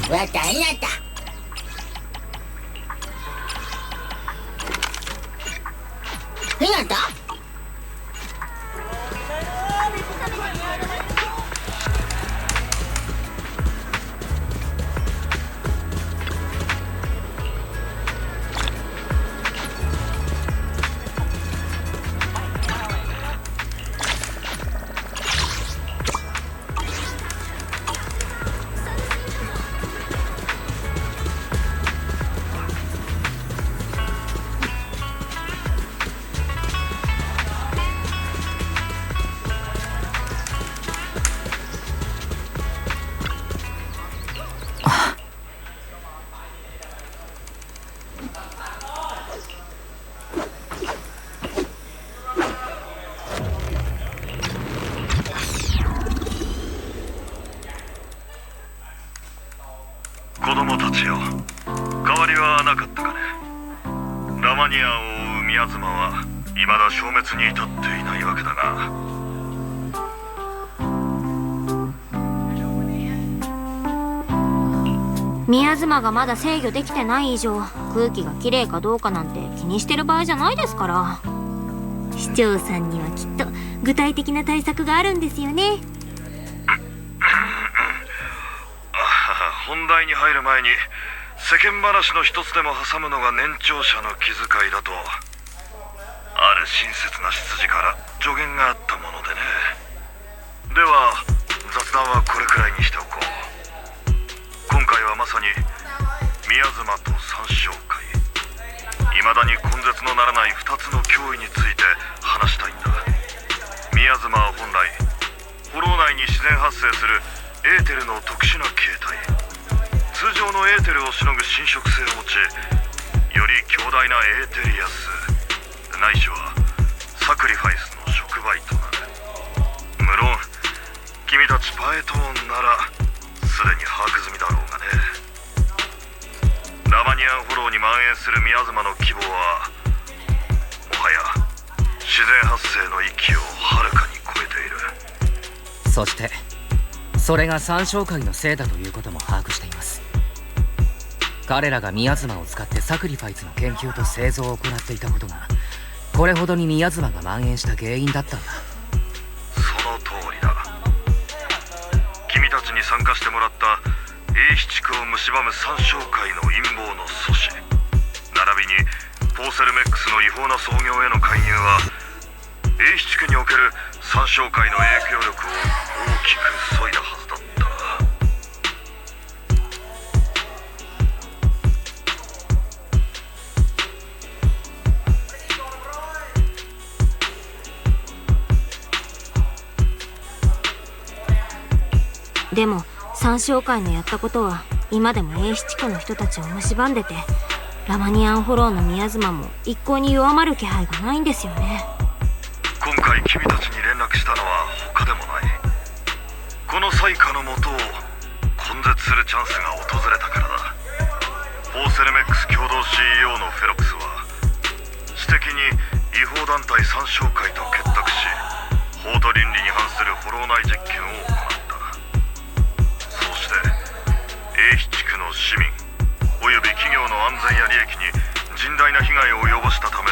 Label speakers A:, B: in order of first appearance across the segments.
A: わかんなった。ひなた
B: 子供たちよ、変わりはなかったかね。ラマニアンを追う宮妻は未だ消滅に至っていないわけだが、
C: 宮妻がまだ制御できてない以上、空気がきれいかどうかなんて気にしてる場合じゃないですから。市長さんにはきっと具体的な対策があるんですよね。
B: 本題に入る前に世間話の一つでも挟むのが年長者の気遣いだと、ある親切な執事から助言があったものでね。では雑談はこれくらいにしておこう。今回はまさに宮妻と三将会、未だに根絶のならない2つの脅威について話したいんだ。宮妻は本来ホロー内に自然発生するエーテルの特殊な形態、通常のエーテルをしのぐ侵食性を持ち、より強大なエーテリアスないしはサクリファイスの触媒となる。無論君たちパエトーンならすでに把握済みだろうがね。ラマニアンフォローに蔓延する宮妻の規模はもはや自然発生の域をはるかに超えている。
D: そしてそれが三将会のせいだということも把握しています。彼らが宮妻を使ってサクリファイスの研究と製造を行っていたことが、これほどに宮妻が蔓延した原因だったんだ。
B: その通りだ。君たちに参加してもらった英七区を蝕む三将会の陰謀の阻止、並びにポーセルメックスの違法な操業への介入は、英七区における三将会の影響力を大きく削いだはずだった。
C: でも三将会のやったことは今でも英七区の人たちを蝕んでて、ラマニアンフォローの宮妻も一向に弱まる気配がないんですよね。
B: 今回君たちに連絡したのは他でもない。この災禍のもとを根絶するチャンスが訪れたからだ。ポーセルメックス共同 CEO のフェロクスは私的に違法団体三商会と結託し、法と倫理に反するフォロー内実験を行った。そうして英比地区の市民および企業の安全や利益に甚大な被害を及ぼしたため、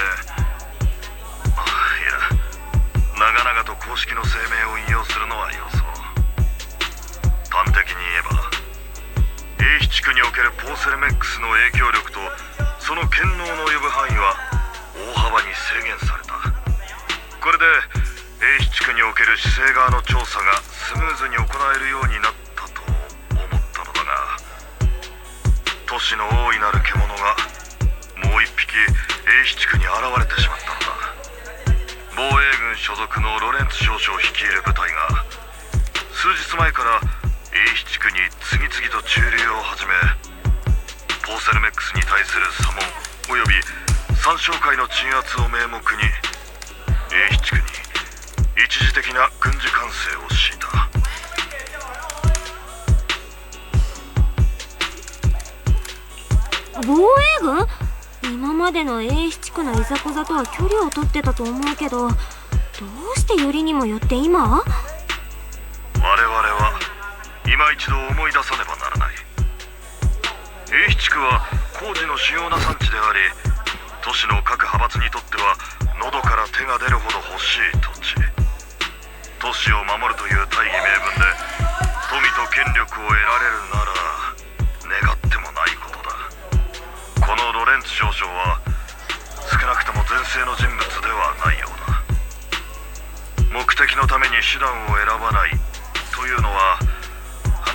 B: 長々と公式の声明を引用するのはよそう。端的に言えば、英比地区におけるポーセルメックスの影響力とその権能の及ぶ範囲は大幅に制限された。これで英比地区における市政側の調査がスムーズに行えるようになったと思ったのだが、都市の大いなる獣がもう一匹英比地区に現れてしまったのだ。防衛軍所属のロレンツ少将率いる部隊が数日前から英比地区に次々と駐留を始め、ポーセルメックスに対する査問および三商会の鎮圧を名目に英比地区に一時的な軍事管制を敷いた。
C: 防衛軍？今までの英比地区のいざこざとは距離を取ってたと思うけど、どうしてよりにもよって今？
B: 我々は今一度思い出さねばならない。英比地区は工事の主要な産地であり、都市の各派閥にとっては喉から手が出るほど欲しい土地。都市を守るという大義名分で富と権力を得られるなら願ってもないことだ。このロレンツ少将は少なくとも前世の人物ではないようだ。目的のために手段を選ばないというのは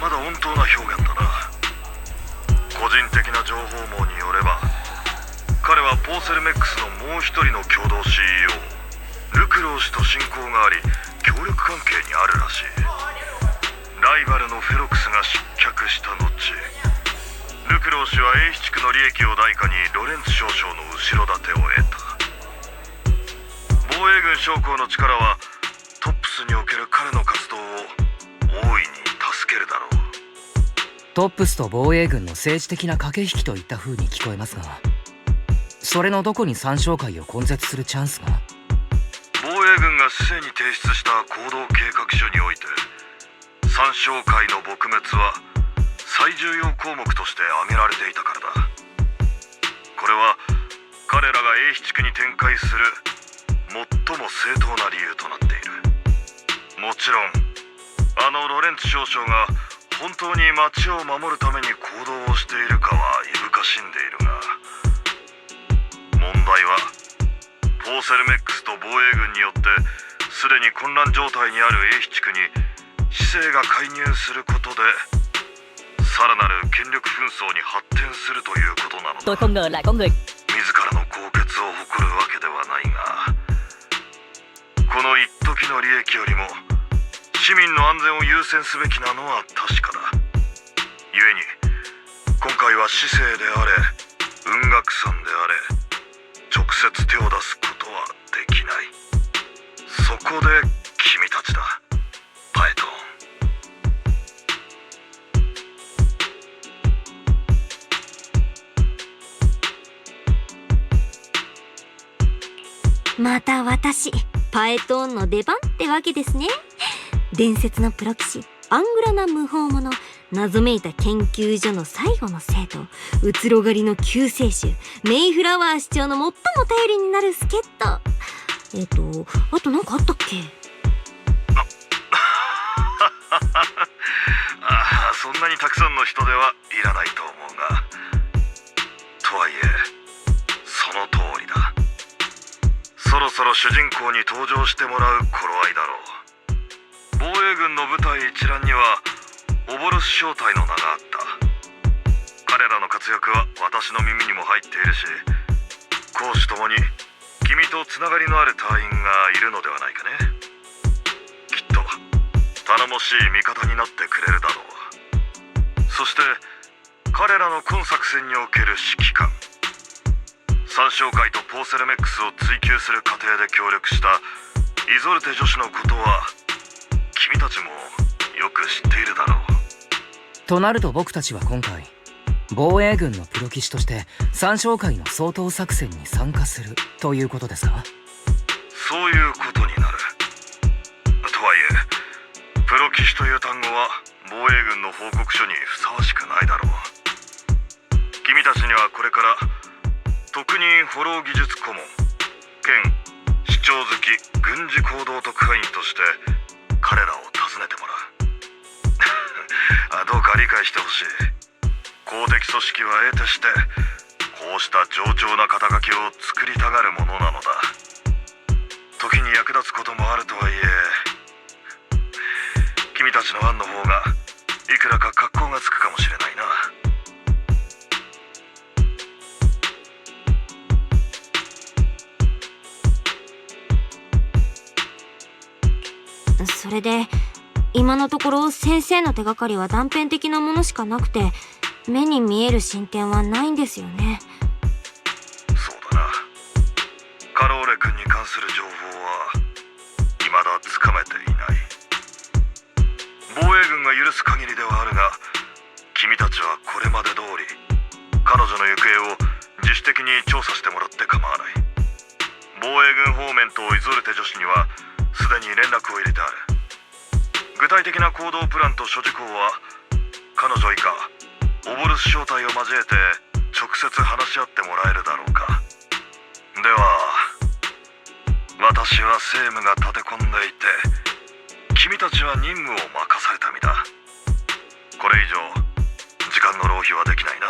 B: まだ穏当な表現だな。個人的な情報網によれば、彼はポーセルメックスのもう一人の共同 CEO ルクロー氏と親交があり協力関係にあるらしい。ライバルのフェロクスが失脚した後、ルクロー氏は英比地区の利益を代価にロレンツ少将の後ろ盾を得た。防衛軍将校の力はトップスにおける彼の活動を大いに助けるだろう。
D: トップスと防衛軍の政治的な駆け引きといった風に聞こえますが、それのどこに三商会を根絶するチャンスが？
B: 防衛軍が市政に提出した行動計画書において、三商会の撲滅は最重要項目として挙げられていたからだ。これは彼らが英比地区に展開する最も正当な理由となっている。もちろんロレンツ少将が本当に町を守るために行動をしているかはいぶかしんでいるが、問題はポーセルメックスと防衛軍によってすでに混乱状態にある英比地区に市政が介入することでさらなる権力紛争に発展するということなのだ。
E: tôi không ngờ lại có người
B: 自らの高潔を誇るわけではないが、この一時の利益よりも市民の安全を優先すべきなのは確かだ。故に今回は市政であれ雲岳山であれ直接手を出すことはできない。そこで君たちだ、パエト
C: ーン。また私パエトーンの出番ってわけですね。伝説のプロ棋士アングラな無法者、謎めいた研究所の最後の生徒、うつろ狩りの救世主メイフラワー市長の最も頼りになる助っ人。あとなんかあったっけ？
B: そんなにたくさんの人ではいらないと思うが、とはいえその通りだ。そろそろ主人公に登場してもらう頃合いだろう。防衛軍の部隊一覧にはオボルス小隊の名があった。彼らの活躍は私の耳にも入っているし、攻守ともに君とつながりのある隊員がいるのではないかね。きっと頼もしい味方になってくれるだろう。そして彼らの今作戦における指揮官、三商会とポーセルメックスを追求する過程で協力したイゾルテ女子のことは君たちもよく知っているだろう。
D: となると僕たちは今回防衛軍のプロ棋士として三商会の掃討作戦に参加するということですか？
B: そういうことになる。とはいえプロ騎士という単語は防衛軍の報告書にふさわしくないだろう。君たちにはこれから特任フォロー技術顧問兼視聴好き軍事行動特派員として彼らを訪ねてもらう。どうか理解してほしい。公的組織は得てしてこうした冗長な肩書きを作りたがるものなのだ。時に役立つこともあるとはいえ、君たちの案の方がいくらか格好がつくかもしれないな。
C: それで今のところ先生の手がかりは断片的なものしかなくて、目に見える進展はないんですよね。
B: そうだな。カローレ君に関する情報は未だつかめていない。防衛軍が許す限りではあるが、君たちはこれまで通り彼女の行方を自主的に調査してもらって構わない。防衛軍方面とイゾルテ女子にはすでに連絡を入れてある。具体的な行動プランと諸事項は彼女以下オボルス正体を交えて直接話し合ってもらえるだろうか。では私は政務が立て込んでいて、君たちは任務を任された身だ。これ以上時間の浪費はできないな。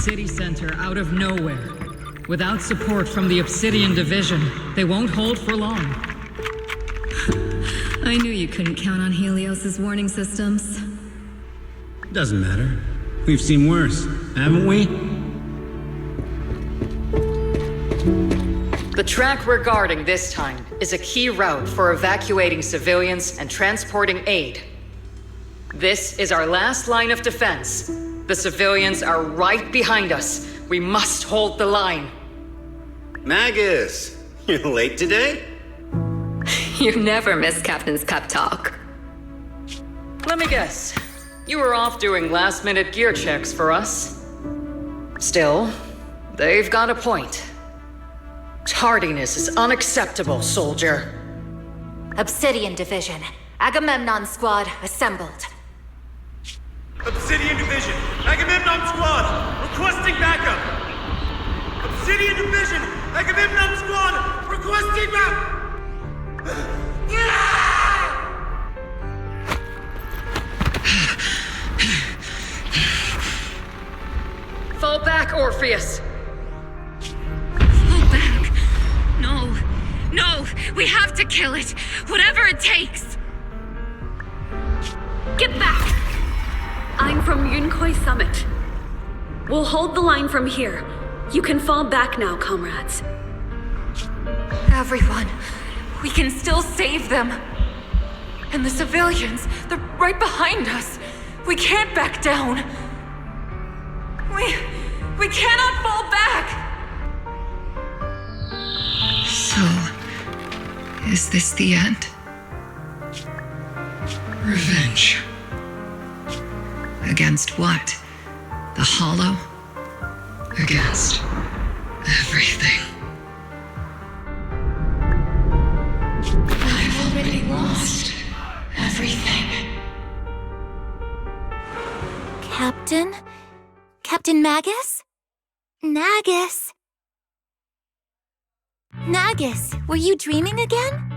E: City center out of nowhere. Without support from the Obsidian Division, they won't hold for long.
F: I knew you couldn't count on Helios's warning systems.
G: Doesn't matter. We've seen worse, haven't we?
H: The track we're guarding this time is a key route for evacuating civilians and transporting aid. This is our last line of defense. The civilians are right behind us. We must hold the line.
I: Magus, you're late today?
F: You never miss Captain's pep talk.
H: Let me guess. You were off doing last-minute gear checks for us? Still, they've got a point. Tardiness is unacceptable, soldier.
I: Obsidian Division. Agamemnon Squad assembled.
J: Obsidian Division, Agamemnon Squad, requesting backup! Obsidian Division, Agamemnon Squad, requesting backup!
H: Fall back, Orpheus!
K: Fall back! No! No! We have to kill it! Whatever it takes!
L: Get back! I'm from Yunkoi Summit. We'll hold the line from here. You can fall back now, comrades.
K: Everyone, we can still save them. And the civilians, they're right behind us. We can't back down. We cannot fall back!
F: So, is this the end? Revenge. Against what? The Hollow? Against everything. I've already lost everything.
I: Captain? Captain Magus? Nagus? Nagus, were you dreaming again?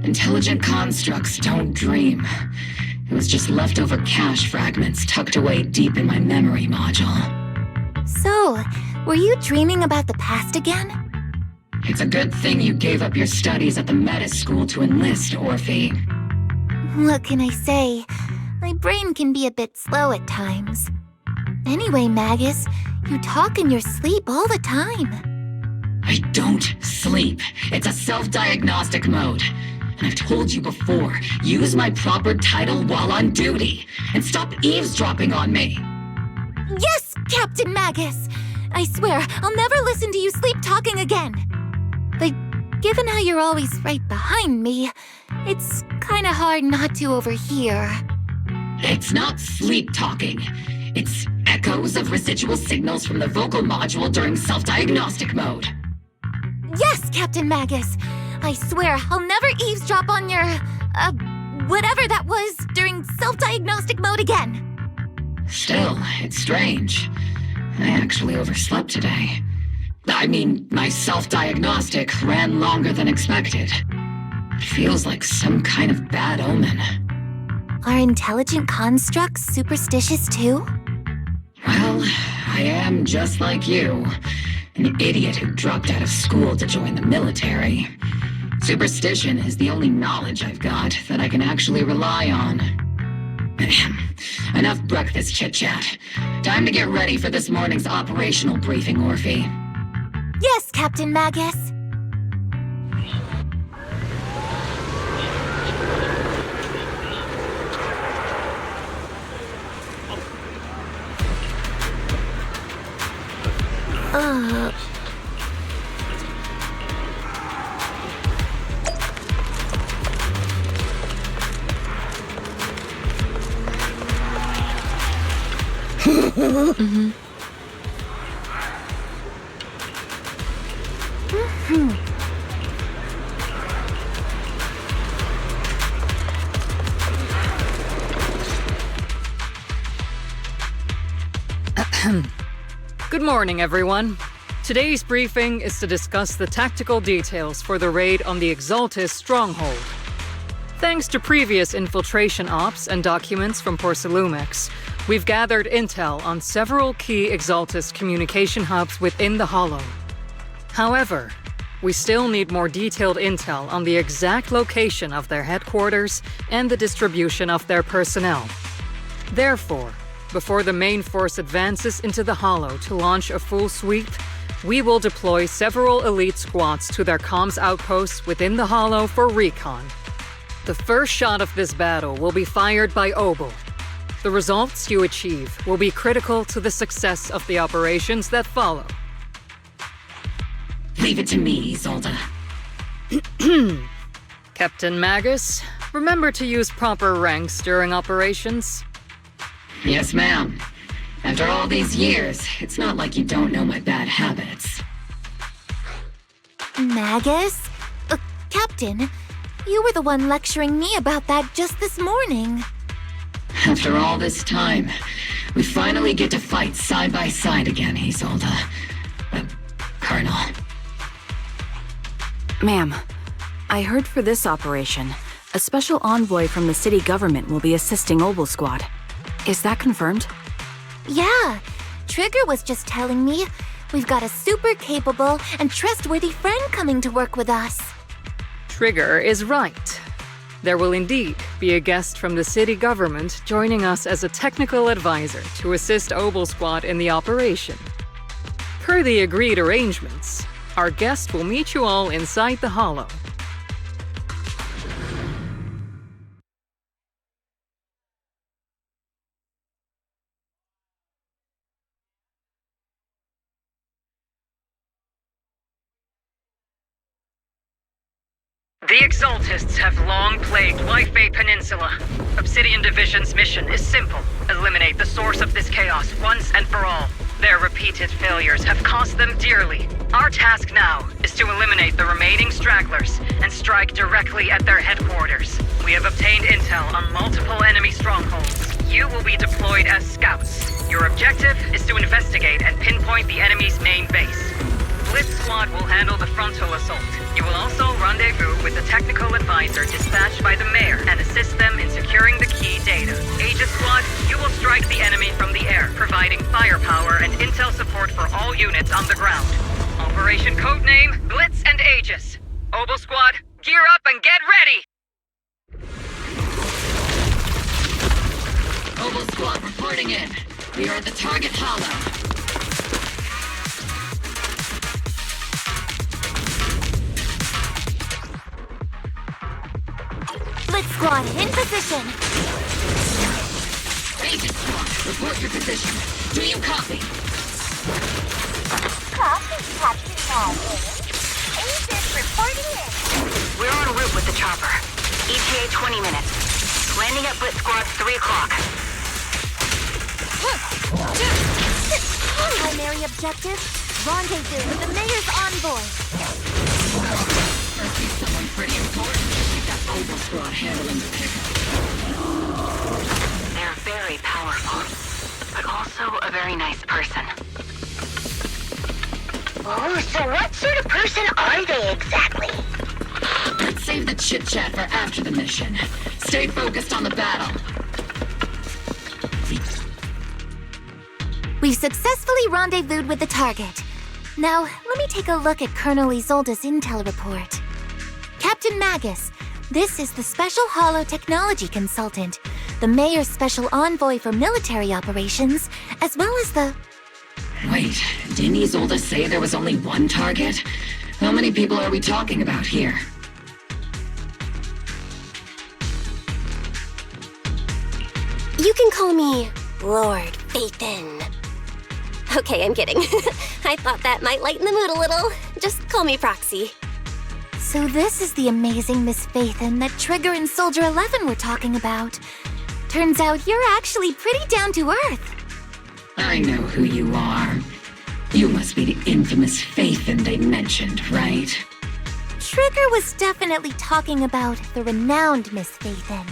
F: Intelligent constructs don't dream. It was just leftover cache fragments tucked away deep in my memory module.
I: So, were you dreaming about the past again?
F: It's a good thing you gave up your studies at the Meta School to enlist, Orphe.
I: What can I say? My brain can be a bit slow at times. Anyway, Magus, you talk in your sleep all the time.
F: I don't sleep. It's a self-diagnostic mode. And I've told you before, use my proper title while on duty, and stop eavesdropping on me.
I: Yes, Captain Magus! I swear, I'll never listen to you sleep talking again. But given how you're always right behind me, it's kinda hard not to overhear.
F: It's not sleep talking. It's echoes of residual signals from the vocal module during self-diagnostic mode.
I: Yes, Captain Magus! I swear, I'll never eavesdrop on your, whatever that was during self-diagnostic mode again.
F: Still, it's strange. I actually overslept today. I mean, my self-diagnostic ran longer than expected. It feels like some kind of bad omen.
I: Are intelligent constructs superstitious too?
F: Well, I am just like you. An idiot who dropped out of school to join the military. Superstition is the only knowledge I've got that I can actually rely on. Enough breakfast chit-chat. Time to get ready for this morning's operational briefing, Orphe.
I: Yes, Captain Magus.
H: Good morning, everyone. Today's briefing is to discuss the tactical details for the raid on the Exaltus stronghold. Thanks to previous infiltration ops and documents from Porcelumex, we've gathered intel on several key Exaltus communication hubs within the Hollow. However, we still need more detailed intel on the exact location of their headquarters and the distribution of their personnel. Therefore, before the main force advances into the Hollow to launch a full sweep, we will deploy several elite squads to their comms outposts within the Hollow for recon. The first shot of this battle will be fired by Obel. The results you achieve will be critical to the success of the operations that follow.
F: Leave it to me, Isolde.
H: Captain Magus, remember to use proper ranks during operations.
F: Yes, ma'am. After all these years, it's not like you don't know my bad habits.
I: Magus? Captain, you were the one lecturing me about that just this morning.
F: After all this time, we finally get to fight side by side again, Isolde. Colonel.
M: Ma'am, I heard for this operation, a special envoy from the city government will be assisting Obel Squad. Is that confirmed?
I: Yeah, Trigger was just telling me we've got a super capable and trustworthy friend coming to work with us.
H: Trigger is right. There will indeed be a guest from the city government joining us as a technical advisor to assist Obel Squad in the operation. Per the agreed arrangements, our guest will meet you all inside the Hollow. The Exaltists have long plagued Lifebay Peninsula. Obsidian Division's mission is simple. Eliminate the source of this chaos once and for all. Their repeated failures have cost them dearly. Our task now is to eliminate the remaining stragglers and strike directly at their headquarters. We have obtained intel on multiple enemy strongholds. You will be deployed as scouts. Your objective is to investigate and pinpoint the enemy's main base. Blitz Squad will handle the frontal assault. You will also rendezvous with the technical advisor dispatched by the mayor and assist them in securing the key data. Aegis Squad, you will strike the enemy from the air, providing firepower and intel support for all units on the ground. Operation Codename Blitz and Aegis. Obel Squad, gear up and get ready!
F: Obel Squad reporting in. We are at the target hollow.
I: Blitz Squad, in position!
F: Aegis Squad, report your position. Do you copy?
N: Copy, Captain Magus. Aegis reporting in.
L: We're en route with the chopper. ETA 20 minutes. Landing at Blitz Squad 3 o'clock.
I: Primary objective, rendezvous with the mayor's envoy.
F: Must be someone pretty important. Obel Squad handling the pickup.
L: They're very powerful, but also a very nice person.
N: Oh, so what sort of person are they exactly?
F: Let's save the chit-chat for after the mission. Stay focused on the battle.
I: We've successfully rendezvoused with the target. Now, let me take a look at Colonel Isolde's intel report. Captain Magus, this is the Special Hollow Technology Consultant, the Mayor's Special Envoy for Military Operations, as well as the...
F: Wait, didn't Isolde say there was only one target? How many people are we talking about here?
O: You can call me Lord Faithin. Okay, I'm kidding. I thought that might lighten the mood a little. Just call me Proxy.
I: So this is the amazing Miss Faithin that Trigger and Soldier 11 were talking about. Turns out you're actually pretty down to earth.
F: I know who you are. You must be the infamous Faithin they mentioned, right?
I: Trigger was definitely talking about the renowned Miss Faithin.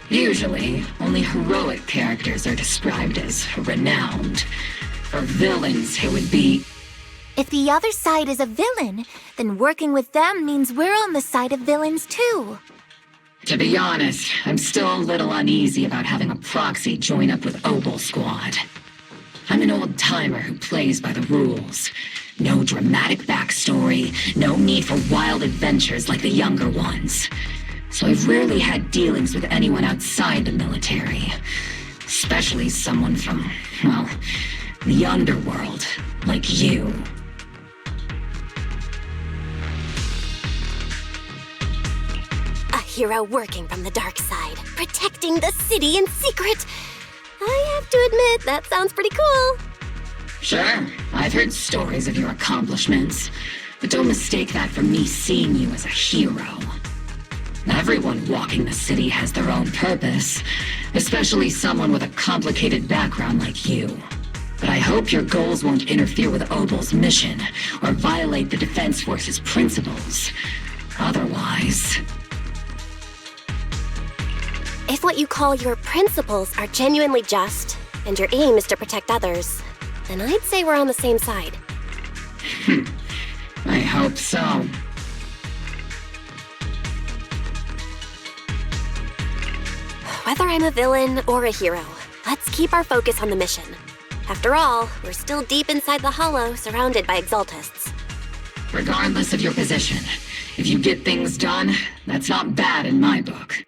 F: Usually, only heroic characters are described as renowned. For villains, it would be...
I: If the other side is a villain, then working with them means we're on the side of villains too.
F: To be honest, I'm still a little uneasy about having a proxy join up with Obel Squad. I'm an old-timer who plays by the rules. No dramatic backstory, no need for wild adventures like the younger ones. So I've rarely had dealings with anyone outside the military. Especially someone from, well, the underworld, like you.
O: A hero working from the dark side, protecting the city in secret. I have to admit, that sounds pretty cool.
F: Sure, I've heard stories of your accomplishments, but don't mistake that for me seeing you as a hero. Everyone walking the city has their own purpose, especially someone with a complicated background like you. But I hope your goals won't interfere with Obel's mission, or violate the Defense Force's principles. Otherwise...
O: If what you call your principles are genuinely just, and your aim is to protect others, then I'd say we're on the same side.
F: I hope so.
O: Whether I'm a villain or a hero, let's keep our focus on the mission. After all, we're still deep inside the Hollow, surrounded by Exaltists.
F: Regardless of your position, if you get things done, that's not bad in my book.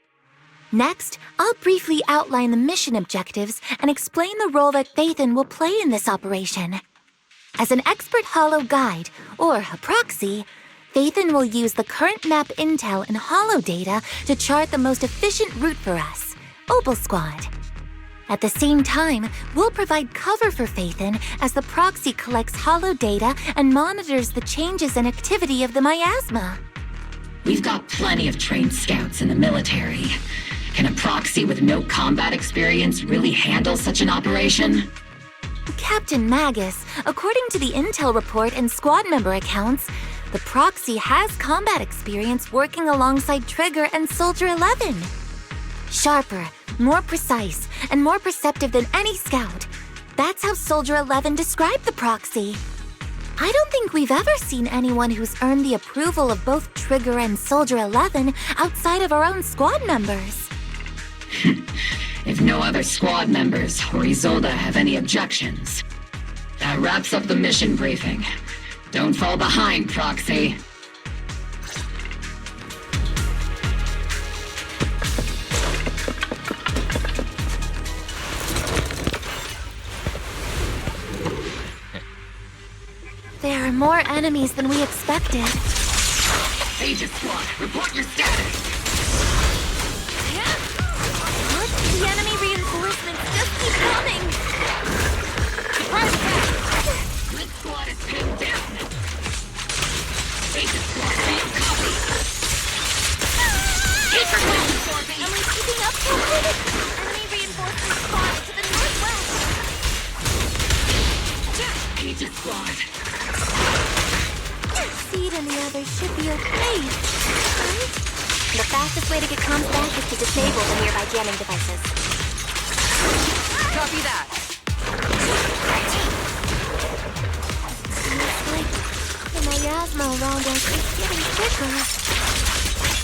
I: Next, I'll briefly outline the mission objectives and explain the role that Phaethon will play in this operation. As an expert Hollow guide, or a proxy, Phaethon will use the current map intel and Hollow data to chart the most efficient route for us, Obel Squad. At the same time, we'll provide cover for Phaethon as the proxy collects Hollow data and monitors the changes and activity of the miasma.
F: We've got plenty of trained scouts in the military. Can a proxy with no combat experience really handle such an operation?
I: Captain Magus, according to the intel report and squad member accounts, the proxy has combat experience working alongside Trigger and Soldier 11. Sharper, more precise, and more perceptive than any scout. That's how Soldier 11 described the proxy. I don't think we've ever seen anyone who's earned the approval of both Trigger and Soldier 11 outside of our own squad members.
F: If no other squad members or Isolde have any objections. That wraps up the mission briefing. Don't fall behind, Proxy.
I: There are more enemies than we expected.
F: Agent Squad, report your status!
I: Look, the enemy reinforcements just keep coming! Surprise attack!
F: Red Squad is pinned down! Agent Squad, being copied! Keep your focus, Dorothy!
I: Am I keeping up, Captain? Enemy reinforcements spotted to the northwest!
F: Agent Squad!
I: Seed and the others should be okay, right?
O: The fastest way to get comms back is to disable the nearby jamming devices.
M: Copy that.
I: Looks like the miasma around us is getting thicker.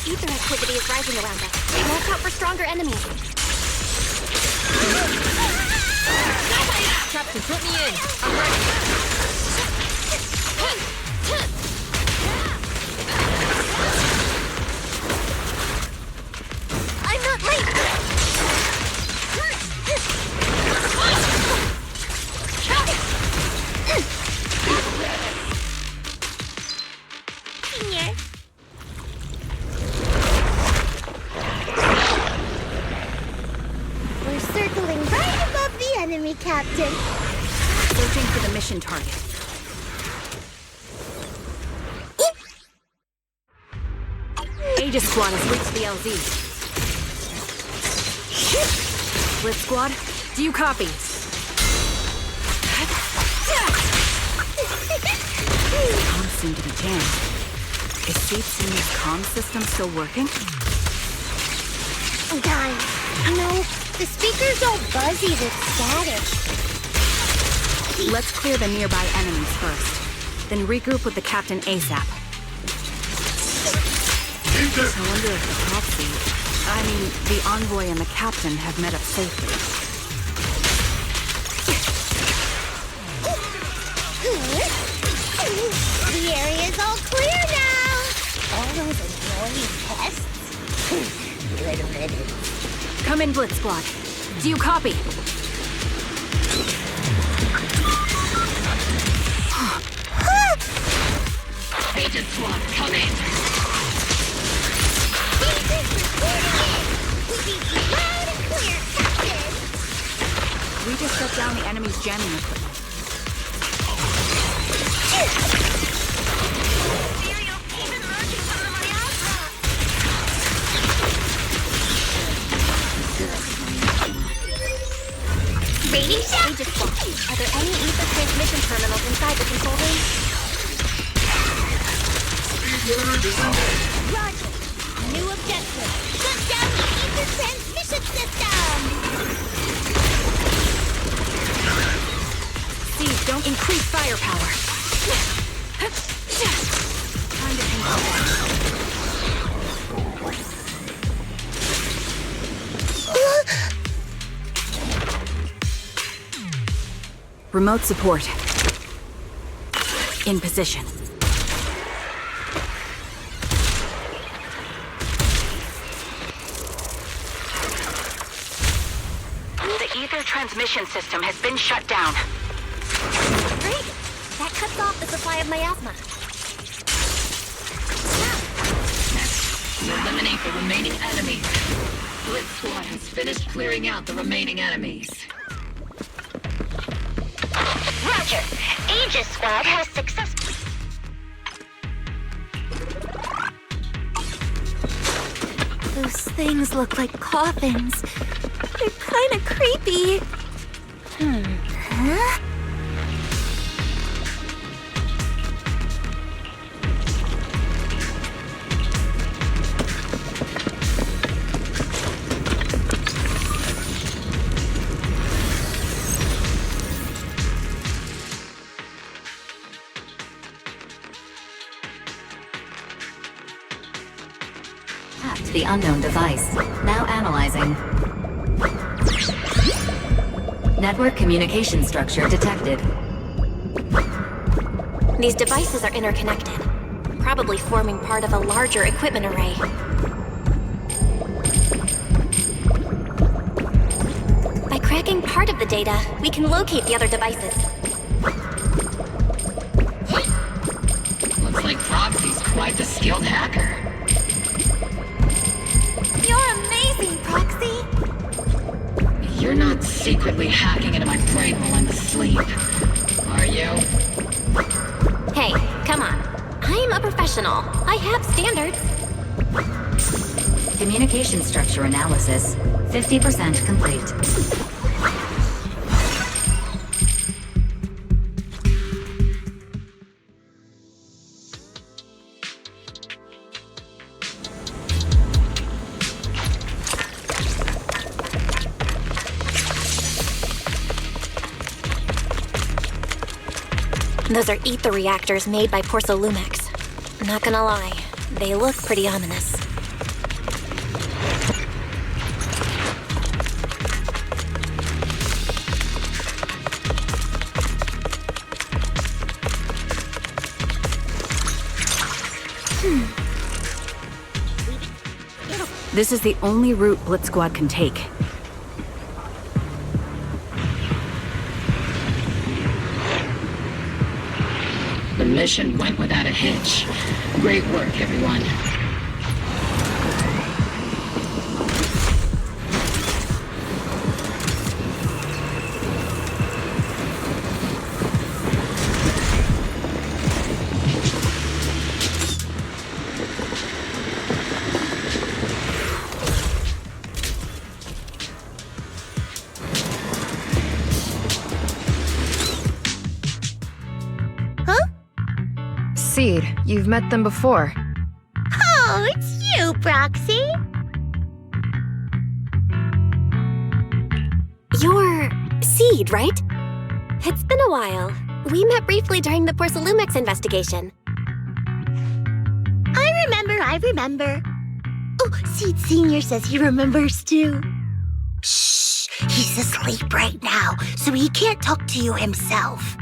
O: Ether activity is rising around us. Watch out for stronger enemies.
M: Captain, put me in. I'm ready.
I: I'm not late!
N: We're circling right above the enemy, Captain.
M: Searching for the mission target. Aegis Squad has reached the LZ. Blitz Squad, do you copy? Comms seem to be jammed. Is Seed's comm system still working?
N: Guys, no, the speaker's all buzzy with static.
M: Let's clear the nearby enemies first, then regroup with the captain ASAP. I wonder if the proxy, the envoy and the captain have met up safely.
N: The area's all clear now. All those annoying pests. Little bit.
M: Come in, Blitz Squad. Do you copy?
F: Agent Squad, come in!
M: We just shut down the enemy's jamming equipment.
O: Radio shack! Are there any ether transmission terminals inside the control room? Roger. New objective. Shut down the ether transmission system!
M: Seed, don't increase firepower. Time to Remote support. In position.
N: The ether transmission system has been shut down.
O: Great! That cuts off the supply of miasma.
F: Eliminate the remaining enemies. Blitz Squad has finished clearing out the remaining enemies.
N: Roger. Aegis Squad has successfully...
I: Those things look like coffins. They're kinda creepy. Huh?
P: Tapped the unknown device. Now analyzing. Network communication structure detected.
O: These devices are interconnected, probably forming part of a larger equipment array. By cracking part of the data, we can locate the other devices.
F: Looks like Proxy's quite the skilled hacker.
I: You're amazing, Proxy!
F: You're not secretly hacking into my brain while I'm asleep, are you?
O: Hey, come on. I'm a professional. I have standards.
P: Communication structure analysis. 50% complete.
O: Those are ether reactors made by Porcelumex. Not gonna lie, they look pretty ominous.
M: This is the only route Blitz Squad can take.
F: The mission went without a hitch. Great work, everyone.
Q: Seed, you've met them before.
I: Oh, it's you, Proxy!
O: You're Seed, right? It's been a while. We met briefly during the Porcelumex investigation.
I: I remember. Oh, Seed Senior says he remembers too. Shh! He's asleep right now, so he can't talk to you himself.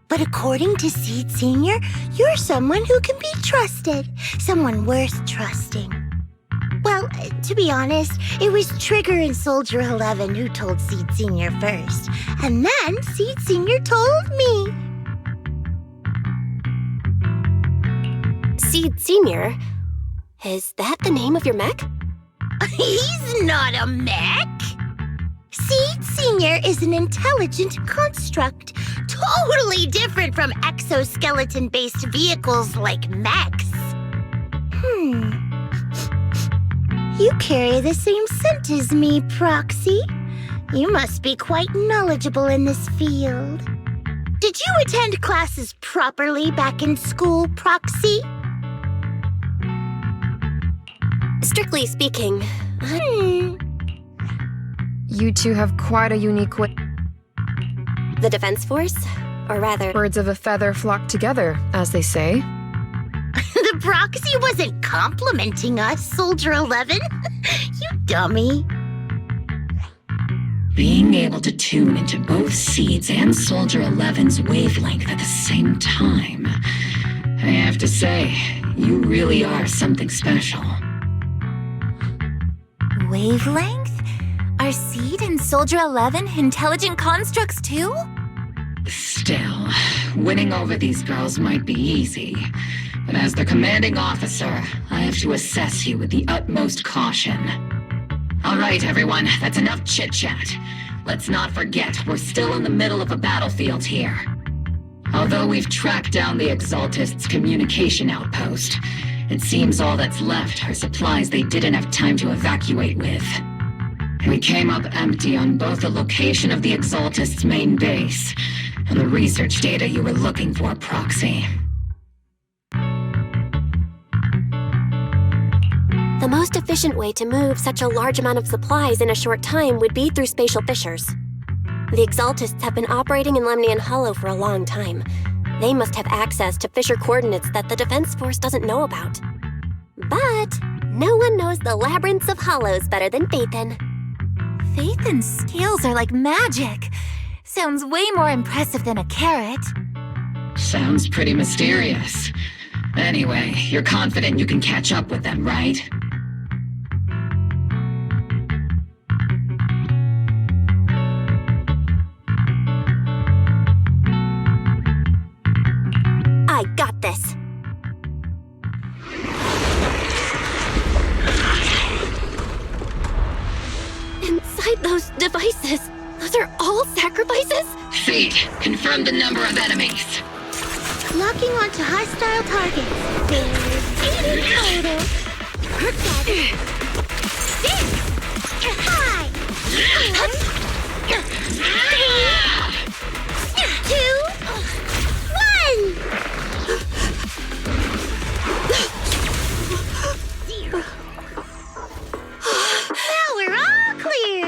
I: But according to Seed Senior, you're someone who can be trusted. Someone worth trusting. Well, to be honest, it was Trigger and Soldier 11 who told Seed Senior first. And then Seed Senior told me.
O: Seed Senior? Is that the name of your mech?
I: He's not a mech! Seed Senior is an intelligent construct, totally different from exoskeleton-based vehicles like mechs.
Q: You carry the same scent as me, Proxy. You must be quite knowledgeable in this field. Did you attend classes properly back in school, Proxy?
O: Strictly speaking,
R: You two have quite a unique way.
O: The Defense Force? Or rather...
R: Birds of a feather flock together, as they say.
Q: The Proxy wasn't complimenting us, Soldier 11. You dummy.
F: Being able to tune into both Seeds and Soldier 11's wavelength at the same time. I have to say, you really are something special.
I: Wavelength? Are Seed and Soldier 11 intelligent constructs too?
F: Still, winning over these girls might be easy. But as their commanding officer, I have to assess you with the utmost caution. All right, everyone, that's enough chit-chat. Let's not forget, we're still in the middle of a battlefield here. Although we've tracked down the Exaltists' communication outpost, it seems all that's left are supplies they didn't have time to evacuate with. We came up empty on both the location of the Exaltists' main base and the research data you were looking for, Proxy.
O: The most efficient way to move such a large amount of supplies in a short time would be through spatial fissures. The Exaltists have been operating in Lemnian Hollow for a long time. They must have access to fissure coordinates that the Defense Force doesn't know about. But no one knows the labyrinths of hollows better than Phaethon.
I: Phaethon's scales are like magic. Sounds way more impressive than a carrot.
F: Sounds pretty mysterious. Anyway, you're confident you can catch up with them, right?
O: I got this. Inside those devices, those are all sacrifices?
F: Seed, confirm the number of enemies.
Q: Locking onto hostile targets. There's 8 in total. 7, 6, 5, 4, 3, 2, 1. Now we're all clear.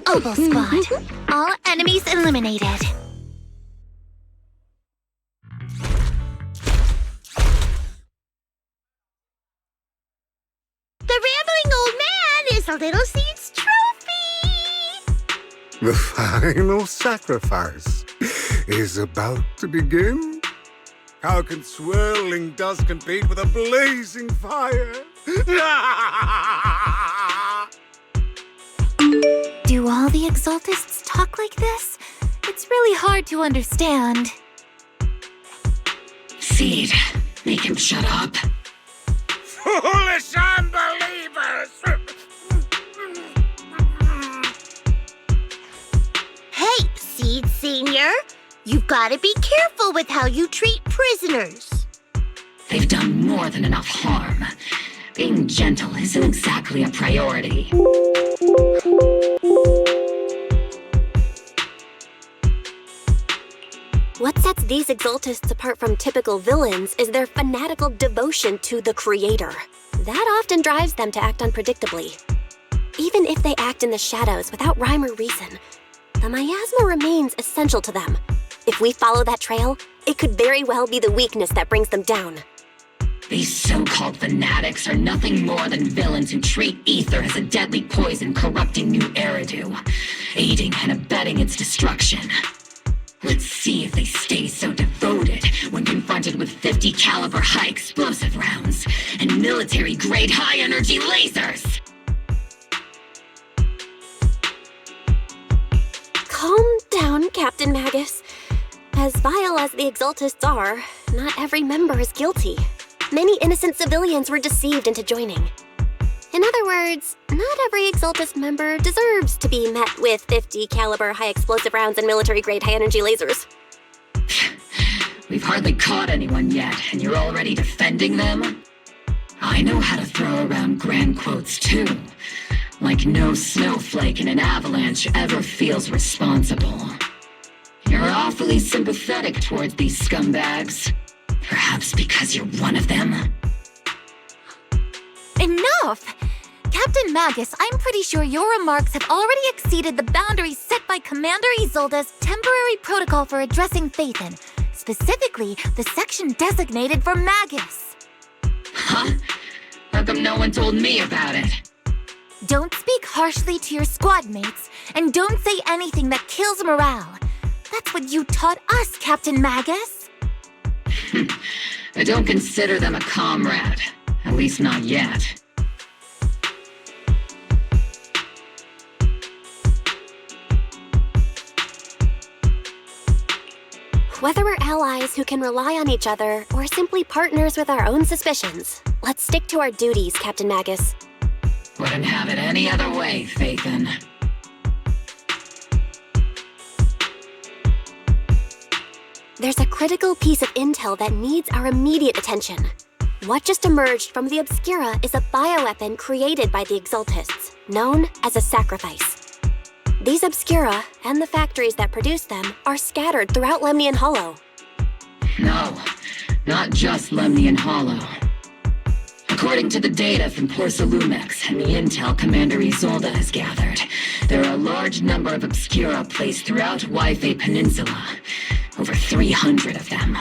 I: Oval Squad. All enemies eliminated.
Q: The rambling old man is a little Seed's trophy.
S: The final sacrifice is about to begin. How can swirling dust compete with a blazing fire?
I: Do all the Exaltists talk like this? It's really hard to understand.
F: Seed, make him shut up.
S: Foolish unbelievers!
Q: Hey, Seed Senior. You've got to be careful with how you treat prisoners.
F: They've done more than enough harm. Being gentle isn't exactly a priority.
O: What sets these Exaltists apart from typical villains is their fanatical devotion to the Creator. That often drives them to act unpredictably. Even if they act in the shadows without rhyme or reason, the miasma remains essential to them. If we follow that trail, it could very well be the weakness that brings them down.
F: These so-called fanatics are nothing more than villains who treat ether as a deadly poison corrupting new Eridu, aiding and abetting its destruction. Let's see if they stay so devoted when confronted with 50 caliber high explosive rounds and military-grade high-energy lasers!
O: Calm down, Captain Magus. As vile as the Exaltists are, not every member is guilty. Many innocent civilians were deceived into joining. In other words, not every Exaltist member deserves to be met with 50 caliber high explosive rounds and military-grade high-energy lasers.
F: We've hardly caught anyone yet, and you're already defending them? I know how to throw around grand quotes too. Like no snowflake in an avalanche ever feels responsible. You're awfully sympathetic towards these scumbags. Perhaps because you're one of them?
I: Enough! Captain Magus, I'm pretty sure your remarks have already exceeded the boundaries set by Commander Isolde's temporary protocol for addressing Phaethon, specifically the section designated for Magus.
F: Huh? How come no one told me about it?
I: Don't speak harshly to your squad mates, and don't say anything that kills morale. That's what you taught us, Captain Magus.
F: I don't consider them a comrade. At least not yet.
O: Whether we're allies who can rely on each other, or simply partners with our own suspicions, let's stick to our duties, Captain Magus.
F: Wouldn't have it any other way, Phaethon.
O: There's a critical piece of intel that needs our immediate attention. What just emerged from the Obscura is a bioweapon created by the Exaltists, known as a sacrifice. These Obscura, and the factories that produce them, are scattered throughout Lemnian Hollow.
F: No, not just Lemnian Hollow. According to the data from Porcelumex and the intel Commander Isolde has gathered, there are a large number of Obscura placed throughout Yphae Peninsula. Over 300 of them.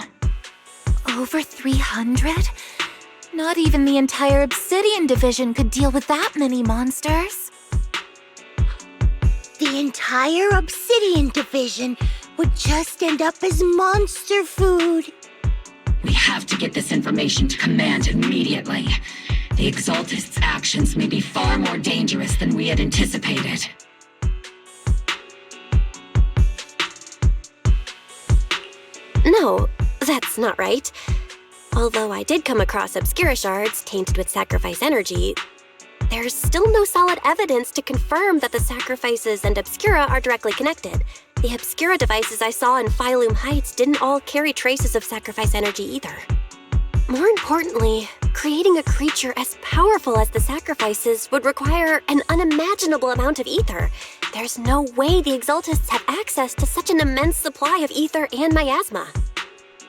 I: Over 300? Not even the entire Obsidian Division could deal with that many monsters.
Q: The entire Obsidian Division would just end up as monster food.
F: We have to get this information to Command immediately. The Exaltists' actions may be far more dangerous than we had anticipated.
O: No, that's not right. Although I did come across Obscura shards tainted with sacrifice energy, there's still no solid evidence to confirm that the sacrifices and Obscura are directly connected. The Obscura devices I saw in Phylum Heights didn't all carry traces of sacrifice energy either. More importantly, creating a creature as powerful as the sacrifices would require an unimaginable amount of ether. There's no way the Exaltists have access to such an immense supply of ether and miasma.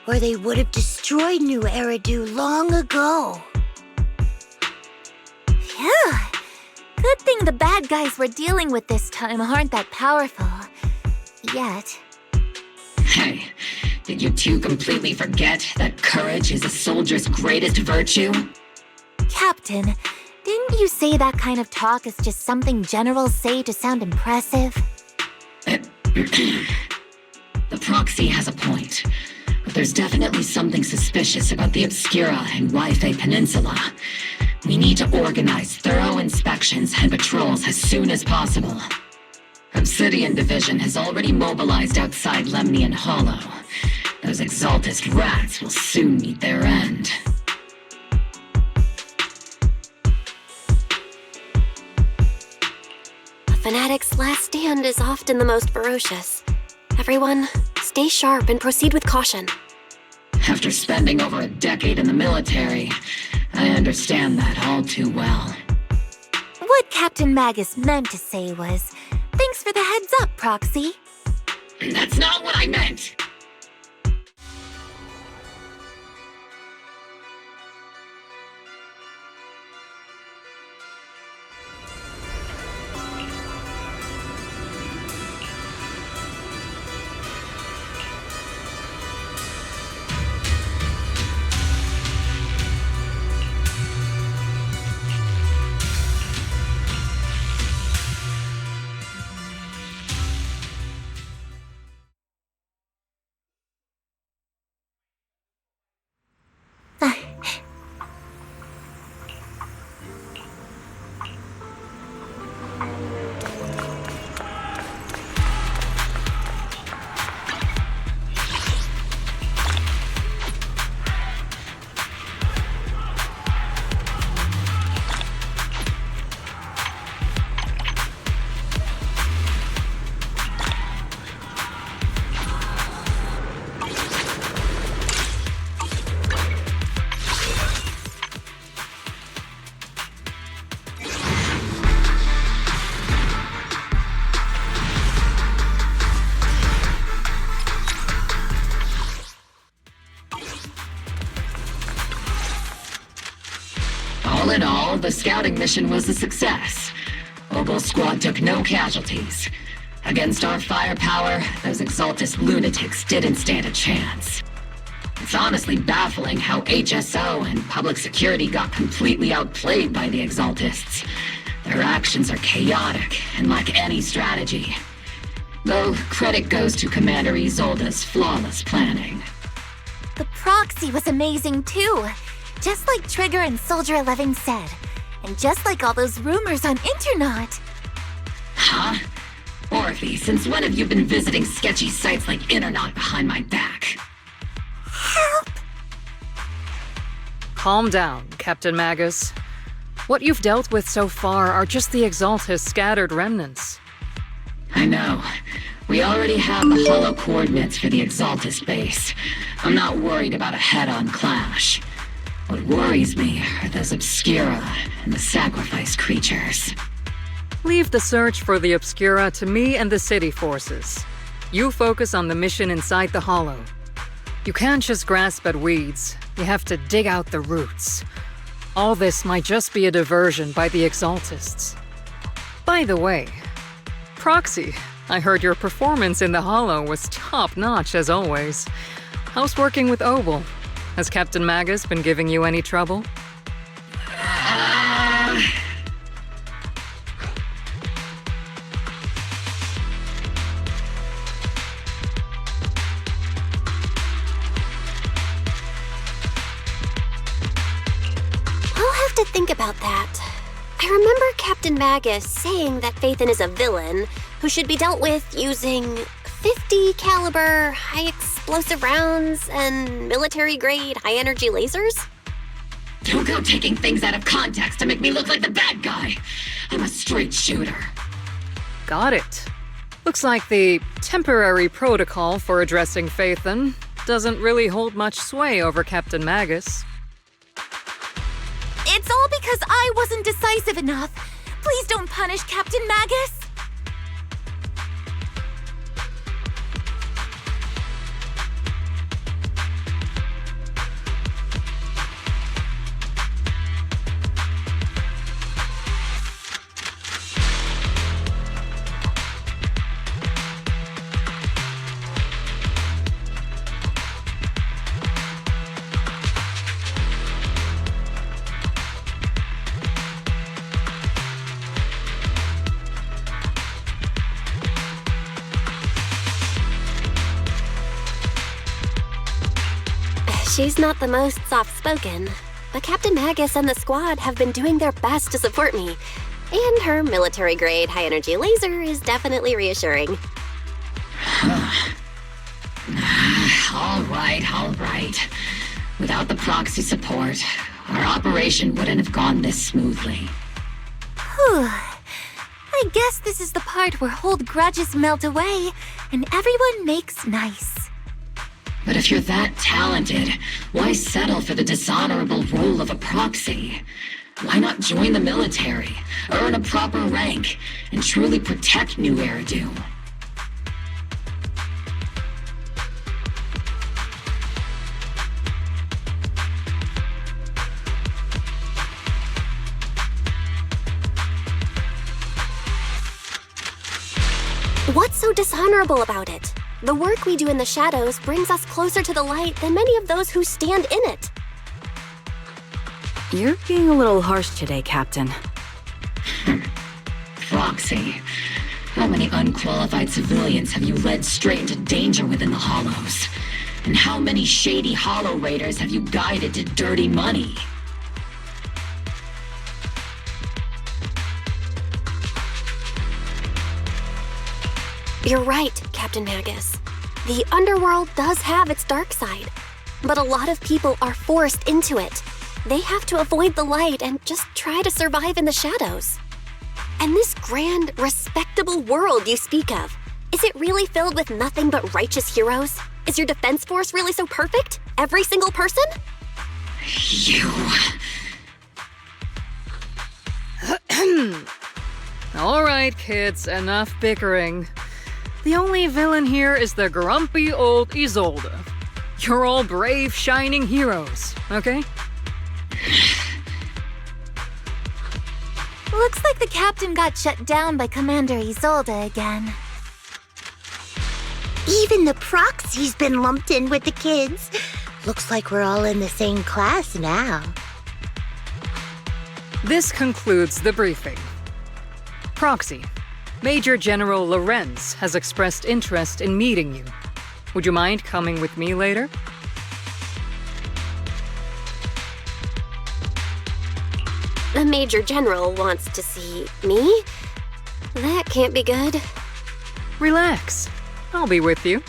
Q: Or they would have destroyed New Eridu long ago.
I: Phew! Good thing the bad guys we're dealing with this time aren't that powerful. Yet.
F: Hey, did you two completely forget that courage is a soldier's greatest virtue?
I: Captain, didn't you say that kind of talk is just something generals say to sound impressive?
F: The proxy has a point, but there's definitely something suspicious about the Obscura and Yphae Peninsula. We need to organize thorough inspections and patrols as soon as possible. Obsidian Division has already mobilized outside Lemnian Hollow. Those Exaltist rats will soon meet their end.
O: A fanatic's last stand is often the most ferocious. Everyone, stay sharp and proceed with caution.
F: After spending over a decade in the military, I understand that all too well.
I: What Captain Magus meant to say was, thanks for the heads up, Proxy.
F: That's not what I meant! the scouting mission was a success. Obel Squad took no casualties. Against our firepower, those Exaltist lunatics didn't stand a chance. It's honestly baffling how HSO and public security got completely outplayed by the Exaltists. Their actions are chaotic and lack any strategy. Though credit goes to Commander Isolde's flawless planning.
I: The proxy was amazing too. Just like Trigger and Soldier 11 said. And just like all those rumors on Internet.
F: Huh? Orphe, since when have you been visiting sketchy sites like Internet behind my back?
I: Help!
H: Calm down, Captain Magus. What you've dealt with so far are just the Exaltist scattered remnants.
F: I know. We already have the hollow coordinates for the Exaltist base. I'm not worried about a head-on clash. What worries me are those Obscura and the Sacrifice creatures.
H: Leave the search for the Obscura to me and the city forces. You focus on the mission inside the Hollow. You can't just grasp at weeds. You have to dig out the roots. All this might just be a diversion by the Exaltists. By the way, Proxy, I heard your performance in the Hollow was top-notch as always. How's working with Obel? Has Captain Magus been giving you any trouble?
O: I'll have to think about that. I remember Captain Magus saying that Phaethon is a villain who should be dealt with using 50 caliber, high explosive rounds and military-grade high-energy lasers?
F: Don't go taking things out of context to make me look like the bad guy. I'm a straight shooter.
H: Got it. Looks like the temporary protocol for addressing Phaethon doesn't really hold much sway over Captain Magus.
I: It's all because I wasn't decisive enough. Please don't punish Captain Magus.
O: She's not the most soft-spoken, but Captain Magus and the squad have been doing their best to support me. And her military-grade high-energy laser is definitely reassuring.
F: All right. Without the proxy support, our operation wouldn't have gone this smoothly.
I: Whew. I guess this is the part where old grudges melt away and everyone makes nice.
F: But if you're that talented, why settle for the dishonorable role of a proxy? Why not join the military, earn a proper rank, and truly protect New Eridu?
O: What's so dishonorable about it? The work we do in the shadows brings us closer to the light than many of those who stand in it.
M: You're being a little harsh today, Captain.
F: Proxy, how many unqualified civilians have you led straight into danger within the Hollows? And how many shady Hollow Raiders have you guided to dirty money?
O: You're right, Captain Magus. The underworld does have its dark side, but a lot of people are forced into it. They have to avoid the light and just try to survive in the shadows. And this grand, respectable world you speak of, is it really filled with nothing but righteous heroes? Is your defense force really so perfect? Every single person?
F: You...
H: All right, kids, enough bickering. The only villain here is the grumpy old Isolde. You're all brave, shining heroes, okay?
I: Looks like the captain got shut down by Commander Isolde again.
Q: Even the proxy's been lumped in with the kids. Looks like we're all in the same class now.
H: This concludes the briefing. Proxy, Major General Lorenz has expressed interest in meeting you. Would you mind coming with me later?
O: The Major General wants to see me? That can't be good.
H: Relax. I'll be with you.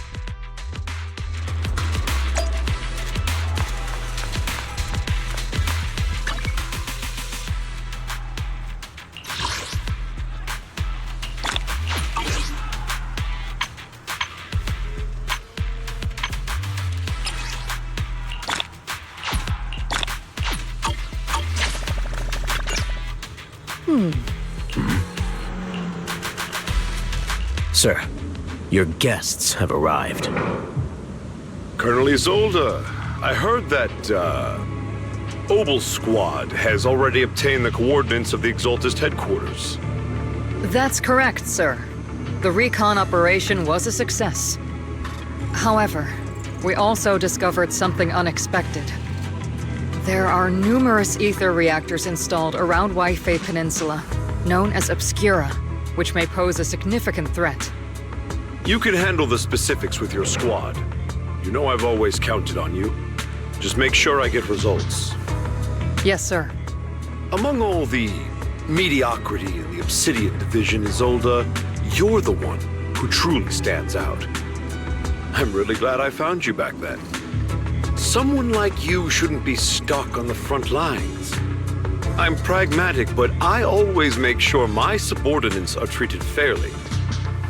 T: Sir, your guests have arrived.
B: Colonel Isolde, I heard that, Obel Squad has already obtained the coordinates of the Exaltist headquarters.
H: That's correct, sir. The recon operation was a success. However, we also discovered something unexpected. There are numerous ether reactors installed around Wi-Fi Peninsula, known as Obscura, which may pose a significant threat.
B: You can handle the specifics with your squad. You know I've always counted on you. Just make sure I get results.
H: Yes, sir.
B: Among all the mediocrity in the Obsidian Division, Isolde, you're the one who truly stands out. I'm really glad I found you back then. Someone like you shouldn't be stuck on the front lines. I'm pragmatic, but I always make sure my subordinates are treated fairly.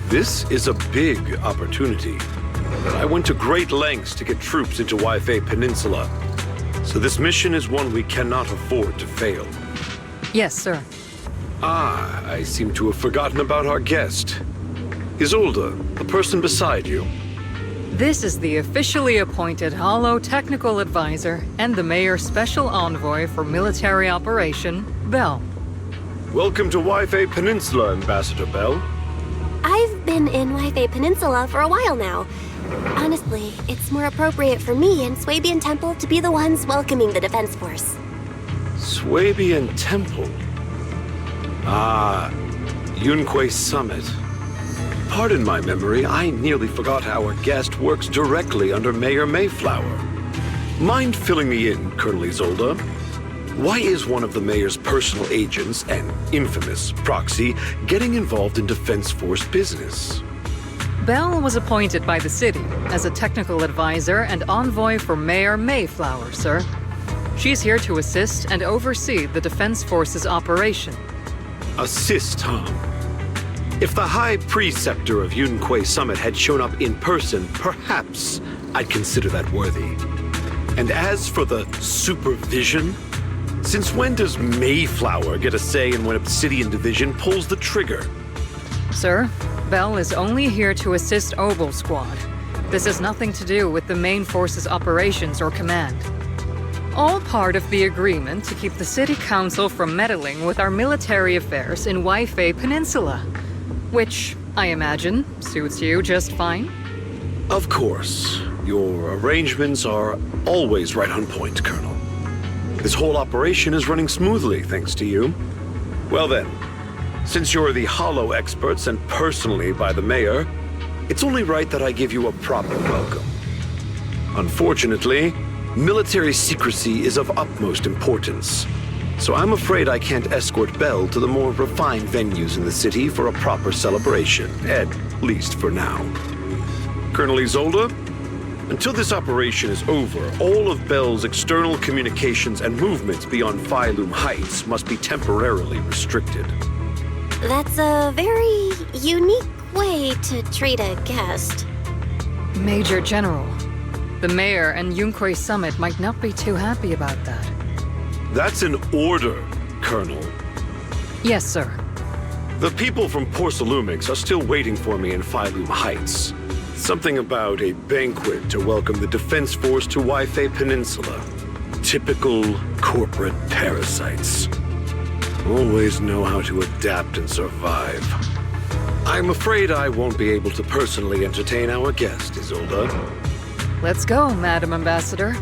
B: This is a big opportunity, but I went to great lengths to get troops into Wi-Fi Peninsula. So this mission is one we cannot afford to fail.
H: Yes, sir.
B: Ah, I seem to have forgotten about our guest. Isolde, the person beside you.
H: This is the officially appointed Hollow Technical Advisor and the Mayor's Special Envoy for Military Operation, Bell.
B: Welcome to Wi-Fi Peninsula, Ambassador Bell.
O: I've been in Wi-Fi Peninsula for a while now. Honestly, it's more appropriate for me and Swabian Temple to be the ones welcoming the Defense Force.
B: Swabian Temple? Ah, Yunque Summit. Pardon my memory, I nearly forgot our guest works directly under Mayor Mayflower. Mind filling me in, Colonel Isolde? Why is one of the mayor's personal agents, an infamous proxy, getting involved in Defense Force business?
H: Bell was appointed by the city as a technical advisor and envoy for Mayor Mayflower, sir. She's here to assist and oversee the Defense Force's operation.
B: Assist, huh? If the High Preceptor of Yunque Summit had shown up in person, perhaps I'd consider that worthy. And as for the supervision, since when does Mayflower get a say in when Obsidian Division pulls the trigger?
H: Sir, Bell is only here to assist Obel Squad. This has nothing to do with the main force's operations or command. All part of the agreement to keep the City Council from meddling with our military affairs in Wi-Fi Peninsula. Which, I imagine, suits you just fine?
B: Of course. Your arrangements are always right on point, Colonel. This whole operation is running smoothly, thanks to you. Well then, since you're the Hollow experts and personally by the Mayor, it's only right that I give you a proper welcome. Unfortunately, military secrecy is of utmost importance. So I'm afraid I can't escort Bell to the more refined venues in the city for a proper celebration, at least for now. Colonel Isolde, until this operation is over, all of Bell's external communications and movements beyond Phylum Heights must be temporarily restricted.
O: That's a very unique way to treat a guest.
H: Major General, the Mayor and Yunque Summit might not be too happy about that.
B: That's an order, Colonel.
H: Yes, sir.
B: The people from Porcelumix are still waiting for me in Phylum Heights. Something about a banquet to welcome the Defense Force to Wi-Fi Peninsula. Typical corporate parasites.
S: always know how to adapt and survive. I'm afraid I won't be able to personally entertain our guest, Isolde.
H: Let's go, Madam Ambassador.